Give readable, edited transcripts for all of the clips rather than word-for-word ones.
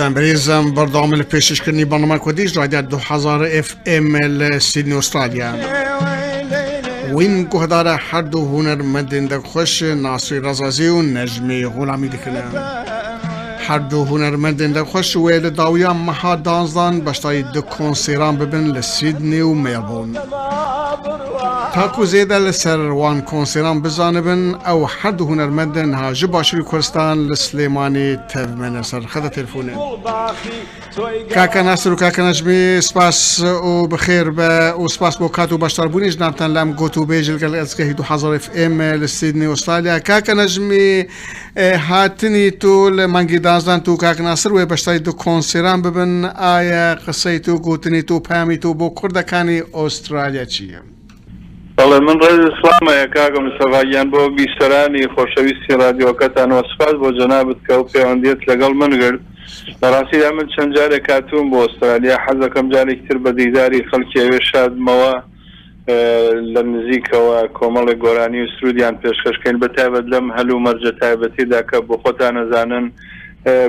گوشان بریزم بردام پیشش کنی برنامه کدیش رادیو 2000 اف ام سیدنی استرالیا وین گهدار هر دو هنرمندان دک خوش ناصر رزازی و نجمی غلامی دکنه هر دو هنرمندان دک خوش ویل داویا مها دانزدان باشتای دو کنسیران ببین لسیدنی و میلبورن تاکو زیده لسر وان کنسیران بزانبن او هر دو هنرمندن هاجو باشوی کردستان لسلیمانی تفمن سر خدا تلفونه کاکا ناصر و کاکا نجمی سپاس و بخیر و سپاس بو کاتو باشتار بونی جنابتان لام گوتو بیجل گل از که 2000 اف ام لسیدنی استرالیا کاکا نجمی هاتنی تو لمانگی دانزدان تو کاکا ناصر و باشتای دو کنسیران ببن آیا قصه تو گوتنی تو پامی تو بو کردکانی استرالیا چیه؟ والله من رئيس الإسلام يا كاكا مستفاجان بو بيستراني خوشويستي راديو كتان وصفات بو جنابت كوبي عنديت لقل منقل راسي عمل شنجاري كاتون بو استراليا حزكم جاري كتير بديداري خلقي وشاد موا للمزيكا وكومالي قوراني وسروديان بيشخش كين بتابد لم هلو مرجة تابتي داك بو خطان زانن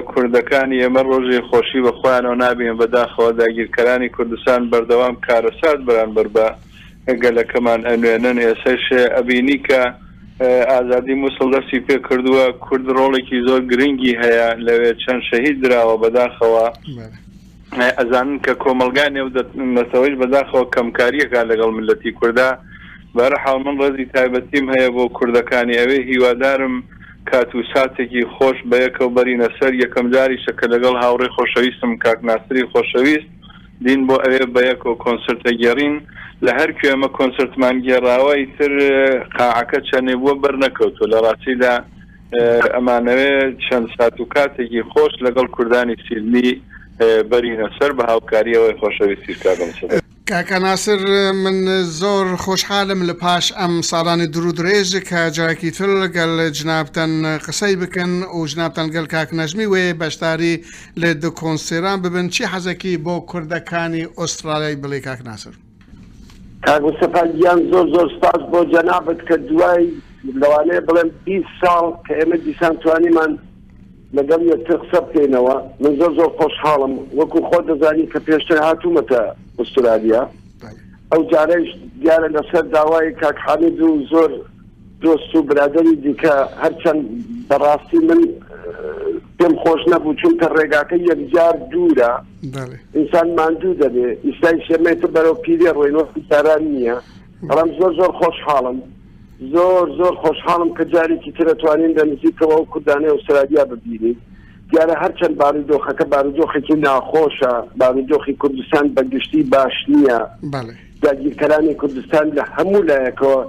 كردكاني يمر روجي خوشي بخوان ونابين بداخل داگير كراني كردستان بردوام كارسات بران بربا قال كمان انو اساس ابينيكا ازادي موصل دسي في كردوا كرد رولكي زور جرينجي هيا لو كان شهيد را وبداخوا ازان ككوملغاني ودت نسويج بداخوا كمكاريه قال لقل ملتي كردا برحال من رزي تايبتيم هيا بو كردكاني اوي هيوادارم كاتو ساتكي خوش بيكو برينا سر يكم جاري شكل لقل هاوري خوشويستم كاك ناصري خوشويست دين بو اوي بيكو كونسرت جيرين لهر کوێ ئەمە کۆنسرتمان گێڕاوە ئیتر قاعەکە چەندێ بووە بەرنەکەوتووە لە ڕاستیدا ئەمانەوێ چەند سات و کاتێکی خۆش لەگەڵ کوردانی سیدنی بەرینە سەر بە هاوکاریەوەی خۆشەویستی کاکەم کاکا ناصر من زۆر خۆشحالم لە پاش ئەم ساڵانی دوور و درێژ کە جارێکی تر لەگەڵ جنابتان قسەی بکەن و جنابتان گەڵ کاک نەژمی وێ بەشداری لە دو کۆنسێران ببن چی حەزێکی بۆ کوردەکانی ئوسترالیای بڵێ کاک ناصر کاک مستەفاگیان زۆر سپاس بۆ جەنابەت کە دوای لەوانەیە بڵێم 20 ساڵ کە ئێمە دیسان توانیمان لەگەڵ یەکتر قسە بکەینەوە من زۆر خۆشحاڵم وەکو خۆ دەزانی کە پێشتر هاتوومەتە ئوسترالیا ئەو جارەش دیارە لەسەر داوای کاک حامید و زۆر دۆست و برادەری دیکە هەرچەند بەڕاستی من پێم خۆش نەبوو چونکە ڕێگاکە یەکجار دوورە ئینسان ماندوو دەبێ ئیستای شێمێتە بەرەو پیرێ ڕۆینۆسی ساران نییە بەڵام زۆر خۆشحاڵم زۆر خۆشحاڵم کە جارێکی ترە توانین لە نزیکەوە و کوردانەی ئوسترالیا ببینین دیارە هەرچەند بارودۆخەکە بارودۆخێکی ناخۆشە بارودۆخی کوردستان بەگشتی باش نییە داگیرکەرانی کوردستان لە هەموو لایەکەوە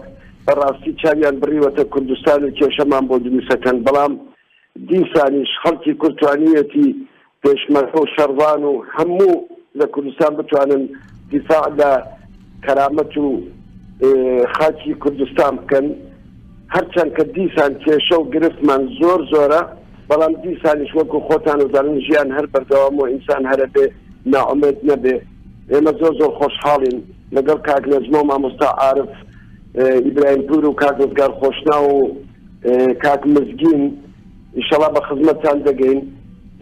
بەڕاستی چاویان بڕیوەتە کوردستان و کێشەمان بۆ دروستەکەن بەڵام دیسانیش خەڵکی کورتوانیەتی پێشمەرگە و شەڕوان و هەموو لە کوردستان بتوانن دیفاع لە کەرامەت و خاکی کوردستان بکەن هەرچەند کە دیسان کێشە و گرفتمان زۆرە بەڵام دیسانیش وەکو خۆتان وزانن ژیان هەر بەردەوام و ئینسان هەرە بێ ناعومێد نەبێ ئێمە زۆر خۆشحاڵین لەگەڵ کاک نەجمە و مامۆستا عارف ئیبراهیم پور و کاک وزگار خۆشنا و کاک مزگین ئینشەڵا بە خزمەتتان دەگەین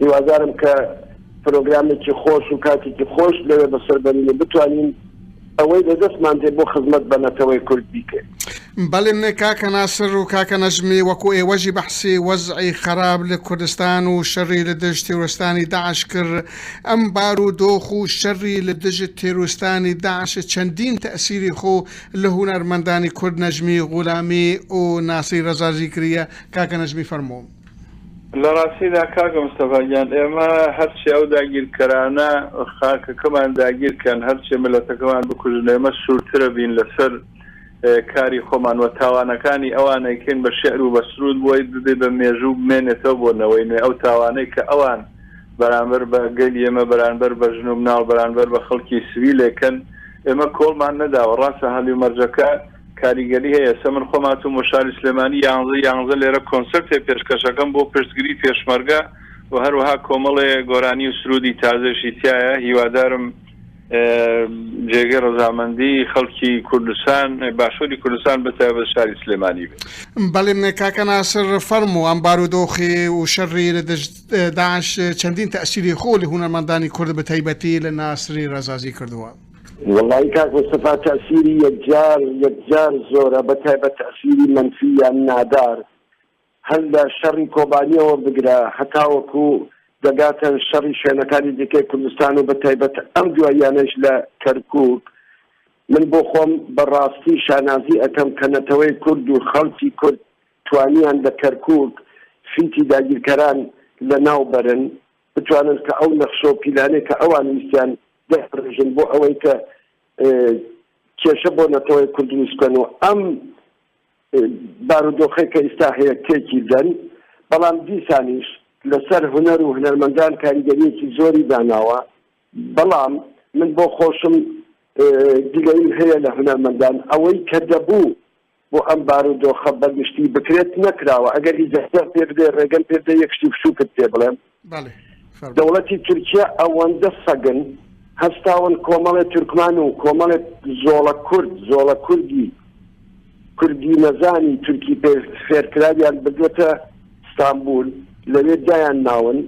هیوادارم کە پرۆگرامێکی خۆش و کاتێکی خۆش لەوێ بەسەربەرینە بتوانین ئەوەی لەدەستمان دێ بۆ خزمەت بە نەتەوەی کورد بیکەین بەڵێ کاکە ناسر و کاکە نەژمی وەکو ئێوەژی بەحسی وەزعی خراپ لە کوردستان و شەڕی لە دژ تێرۆستانی داعش کرد ئەم بارودۆخ و شەڕی لە دژ تێرۆستانی داعش چەندین تەئسیری خۆ لە هونەرمەندانی کورد نەژمی غولامی و ناصر ڕەزازی کردە کاکە نەژمی فەرموو لە ڕاستیدا کاکە مستەفاگیان ئێمە هەرچی ئەو داگیرکەرانە خاکەکەمان داگیرکەن هەرچی ملەتەکەمان بکوژن ئێمە سوورترە بین لەسەر کاری خۆمان و تاوانەکانی ئەوانەیکەین بە شێعر و بە سرود بۆی ببێ بە مێژوو بمێنێتەوە بۆنەوەی نوێ ئەو تاوانەی کە ئەوان بەرامبەر بە گەلی ئێمە بەرامبەر بە ژن و مناڵ بەرامبەر بە خەڵکی سویلێکن ئێمە کۆڵمان نەداوە ڕاستە هەلی و مەرجەکە کاریگەری هەیە سەمن خۆمات و مۆشاری سلێمانی یانزە لێرە کۆنسەرتێ پێشکەشەکەم بۆ پشتگیری پێشمەرگە و هەروەها کۆمەڵێ گۆرانی و سرودی تازەشی تایە هیوادارم جێگەی ڕەزامەندی خەڵکی کوردستان باشووری کوردستان بەتایبەت شاری سلێمانی بێت. بەڵێ کاکە ناسر فەرموو ئەم بارودۆخی و شەڕی لە داعش چەندین تەئسیری خۆ لە هونەرمەندانی کورد بە تایبەتی لە ناسری ڕەزازی کردووە. والله کاک مستەفا تەئسیری یەکجار زۆرە بەتایبەت تەئسیری منفی یان نادار هەر لە شەڕی کۆبانیەوە بگرە هەتاوەکو دەگاتە شەڕی شوێنەکانی دیکەی کوردستان و بەتایبەت ئەم دواییانەش لە کەرکووک من بۆ خۆم بەڕاستی شانازی ئەەکەم کە نەتەوەی کورد و خەڵکی کورد توانیان لە کەرکووک فیتی داگیرکەران لە ناو بەرن بتوانن کە ئەو نەخشە و پیلانەی کە ئەوان ویستیان دەفرژن بۆ ئەوەی کە کێشە بۆ نەتەوەی کورد ویستکەن و ئەم بارودۆخەی کە ئێستا هەیە تێکی دەن بەڵام دیسانیش لەسەر هونەر و هونەرمەندان کاریگەریەکی زۆری داناوە بەڵام من بۆ خۆشم دیگەیم هەیە لە هونەرمەندان ئەوەی کە دەبوو بۆ ئەم بارودۆخە بەگشتی بکرێت نەکراوە ئەگەر ئیجازە پێ بدێ ڕێگەم پێ بدە یەکشتی بچووکت پێ بڵێم دەوڵەتی تورکیا ئەوەندە سەگن هەستاون کۆمەڵێ تورکمان و کۆمەڵێ زۆڵە کوردی نەزانی تورکی فێرکراویان بگوێتە ئستانبول لەوێ دایان ناون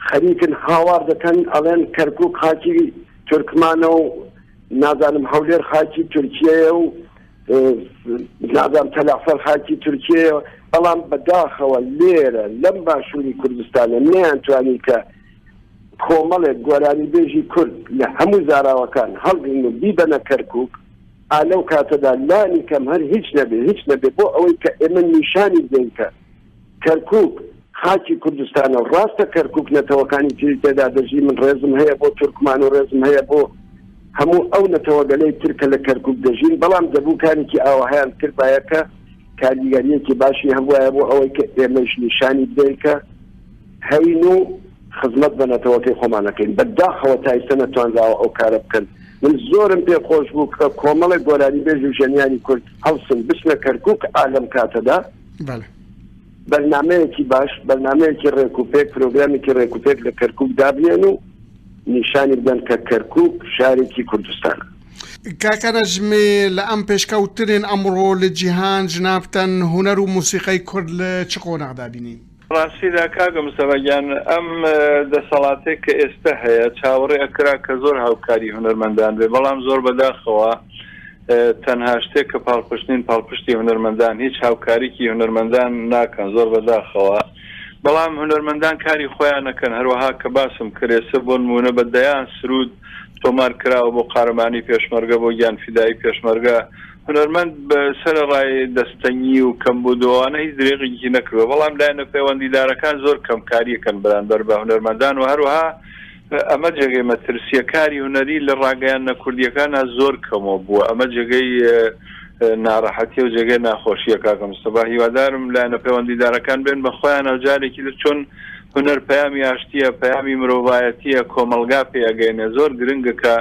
خەریکن هاوار دەکەن ئەڵێن کەرکووک خاکی تورکمانە و نازانم هەولێر خاکی تورکیەیە و نازانم تەلافەر خاکی تورکیەیە بەڵام بەداخەوە لێرە لەم باشووری کوردستانە نەیانتوانی کە کۆمەڵێک گۆرانی بێژی کورد لە هەموو زاراوەکان هەڵگرن و بیبەنە کەرکووک ئالەو کاتەدا لانی کەم هەر هیچ نەبێ بۆ ئەوەی کە ئێمە نیشانی بدەین کە کەرکووک خاکی کوردستانە و ڕاستە کەرکووک نەتەوەکانی تری تێدا دەژی من ڕێزم هەیە بۆ تورکمان و ڕێزم هەیە بۆ هەموو ئەو نەتەوەگەلەی ترکە لە کەرکووک دەژین بەڵام دەبوو کارێکی ئاوەهەیان کرد بایەکە کاریگەریەکی باشی هەبوایە بۆ ئەوەی کە ئێمەش نیشانی بدەین کە هەین و خزمەت بە نەتەوەکەی خۆمانەکەین بەداخەوە تا ئێستا نەتوانراوە ئەو کارە بکەن من زۆرم پێ خۆش بوو کە کۆمەڵێک گۆرانی بێژ و ژەنیانی کورد هەڵسن بچنە کەرکووک ئالەم کاتەدا بەرنامەیەکی باش بەرنامەیەکی ڕێکوپێک پرۆگرامێکی ڕێکوپێک لە کەرکووک دابێن و نیشانی بدەن کە کەرکووک شارێکی کوردستانە. کاکە نەژمی لە ئەم پێشکەوترین ئەمڕۆ لە جیهان جنابتەن هونەر و موسیقەی کورد لە چ قۆناغدا بینین؟ ڕاستیدا کاگە مستەفاگیان ئەم دەسەڵاتێک کە ئێستا هەیە چاوەڕێ ئەکرا کە زۆر هاوکاری هونەرمەندان بێ بەڵام زۆر بەداخەوە تەنها شتێک کە پاڵپشتی هونەرمەندان هیچ هاوکاریکی هونەرمەندان ناکەن زۆر بەداخەوە بەڵام هونەرمەندان کاری خۆیان نەکەن هەروەها کە باسم کرێسە بۆ نمونە بەدەیان سرود تۆمار کراوە بۆ قارەمانی پێشمەرگە بۆ گیانفیدایی پێشمەرگە هونەرمەند بە سەرڕای دەستەنگی و کەمبوودەوانە هیچ درێغێکی نەکردوە بەڵام لایەنە پەیوەندیدارەکان زۆر کەمکاریەکەن بەرامبەر بە هونەرمەندان و هەروەها ئەمە جێگەی مەترسیەکاری هونەری لە ڕاگەیان نەکوردیەکانە زۆر کەمەوە بووە ئەمە جێگەی ناڕەحەتی و جێگەی ناخۆشیە کاکە مستەفا هیوادارم لایەنە پەیوەندیدارەکان بێن بەخۆیان ئەو جارێکی چۆن هونەر پەیامی ئاشتیە پەیامی مرۆڤایەتیە کۆمەلگا پێگەینە زۆر گرنگە کە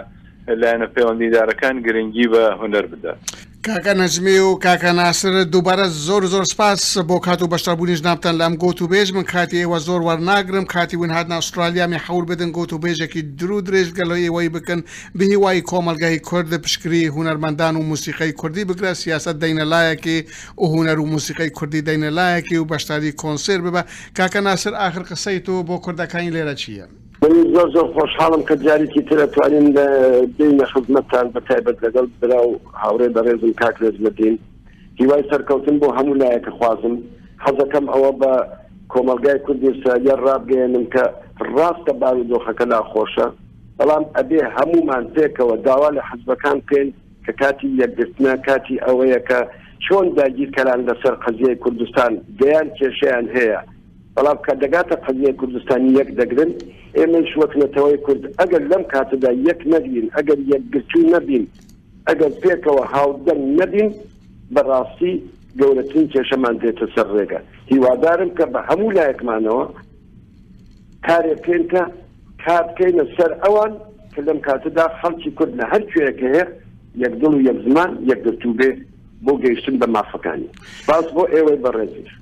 لایەنە پەیوەندیدارەکان گرنگی بە هونەر بدات. کاکە نەژمی و کاکە ناسر دووبارە زۆر سپاس بۆ کات و بەشداربوونی جنابتان لەم گوت و بێژ من کاتی ئێوە زۆر وەرناگرم کاتی ون هاتنە ئوسترالیا می حەول بدەن گوت و بێژێکی درو درێژ گەڵۆی ئێوەی بکەن بهیوای کۆمەلگای کورد پشکری هونەرمەندان و موسیقەی کوردی بگرە سیاست دەینە لایەکی و هونەر و موسیقەی کوردی دەینە لایەکی و بەشداری کۆنسێر ببە. کاکە ناسر ئاخر قسەی تۆ بۆ کوردەکانی لێرە چییە؟ زۆر خۆشحاڵم کە جارێکی ترە توانین بینە خزمەتتان بەتایبەت لەگەڵ برا و هاوڕێ بەڕێزم کاک رێزمەدین هیوای سەرکەوتن بۆ هەموو لایەکە خوازم حەزەکەم ئەوە بە کۆمەلگای کوردی ئوسترالیا ڕابگەێنم کە ڕاستە بارودۆخەکە ناخۆشە بەڵام ئەبێ هەمومان پێکەوە داوا لە حەزبەکان بکەین کە کاتی یەکگرتنە کاتی ئەوەیە کە چۆن داگیرکەران لەسەر قەزیەی کوردستان دەیان کێشەیان هەیە بەڵام کە دەگاتە قەزیەی کوردستانی یەک دەگرن ئێمەش وەک نەتەوەی کورد ئەگەر لەم کاتەدا یەک نەبین ئەگەر یەکگرتوو نەبین ئەگەر پێکەوە هاودەنگ نەبین بەڕاستی گەورەترین کێشەمان دێتە سەر ڕێگە هیوادارم کە بە هەموو لایەکمانەوە کارێک بکەین کە کار بکەینە سەر ئەوان کە لەم کاتەدا خەڵکی کورد لە هەر کوێیەکە هەیە یەکدڵ و یەک زمان یەکگرتوو بێ بۆ گەیشتن بە مافەکانی باس بۆ ئێوەی بەڕێزیش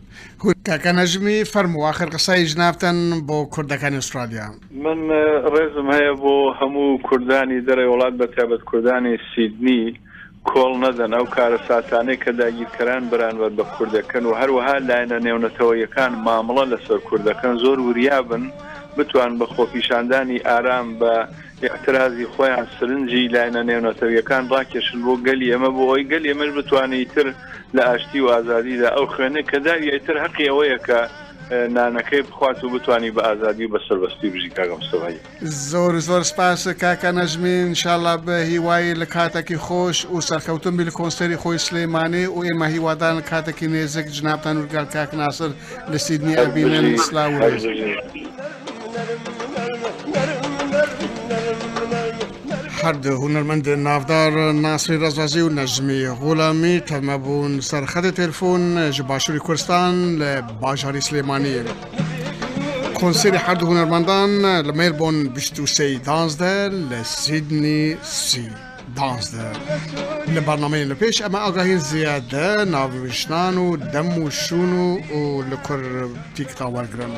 کاکە نەژمی فەرموو آخر قسەی جنابتەن بۆ کوردەکانی ئوسترالیا. من ڕێزم هەیە بۆ هەموو کوردانی دەرەوەی وڵات بە تایبەت کوردانی سیدنی کۆڵ نەدەن ئەو کارە ساتانەی کە داگیرکەران بەرامبەر بە کوردەکەن و هەروەها لایەنە نێونەتەوەیەکان مامەڵە لەسەر کوردەکەن زۆر وریابن بتوان بە خۆپیشاندانی ئارام بە اعترازی خۆیان سرنجی لایەنە نێونەتەوەیەکان ڕاکێشن بۆ گەلی ئەمە بۆ ئەوی گەلی ئەمەش بتوانێت تر لە ئاشتی و ئازادیدا ئەو خوێنە کە داویە تر حەقی ئەوەیە کە نانەکەی بخوات و بتوانی بە ئازادی و بە سەربەستی بژی کاکە مستەفای. زۆر سپاس کاکە نەژمی، انشاءالله بە هیوای لە کاتێکی خۆش و سەرکەوتن بی لە کۆنسەری خۆی سلێمانی و ئێمە هیوادان لە کاتێکی نێزێک جنابتان وەرگال کاک ناسر لە سیدنی ئەبینن. سلااو. هەردوو هونەرمەند ناودار ناسری ڕەزازی و نەژمی غوڵامی تەمەبوون سەرخەتی تێلفۆن ji باشووری کوردستان لە باژاری سلێمانی. کۆنسەری هەردوو هونەرمەندان لە مێلبۆرن 23/11 لە سیدنی 30/11. لە بەرنامەیە لە پێش ئەمە ئاگاهین زیادە ناویشتان و دەم و شون و لە کورتیکتا وەرگرن.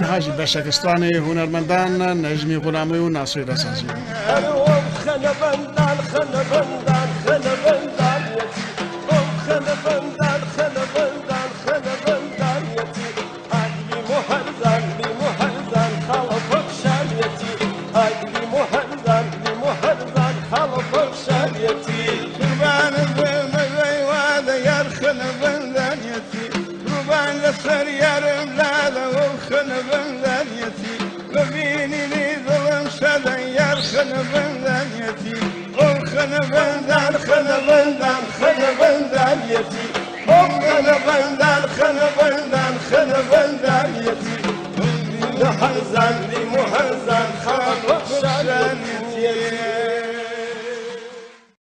نهاجی بەشەکستانی هونەرمەندان نەژمی غوڵامی و ناسری ڕەزازی. خنبندان